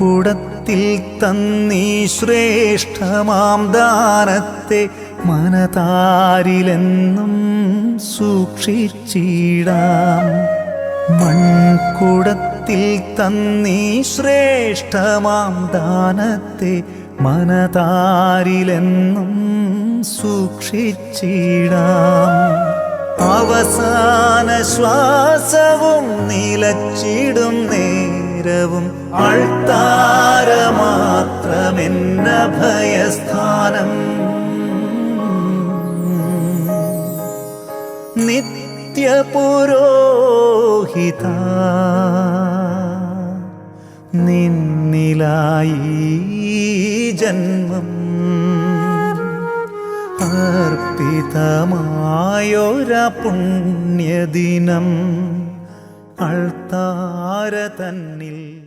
മൺകുടത്തിൽ തന്നീ ശ്രേഷ്ഠമാം ദാനത്തെ മനതാരിലെന്നും സൂക്ഷിച്ചിടാം. മൺകുടത്തിൽ തന്നീ ശ്രേഷ്ഠമാം ദാനത്തെ മനതാരിലെന്നും സൂക്ഷിച്ചിടാം. അവസാന ശ്വാസവും നിലച്ചിടും നേരവും അൾത്താര മാത്രമെന്നഭയസ്ഥാനം. നിത്യപുരോഹിത നിന്നിലായി ജന്മം അർപ്പിതമായൊര പുണ്യദിനം അൾത്താര തന്നിൽ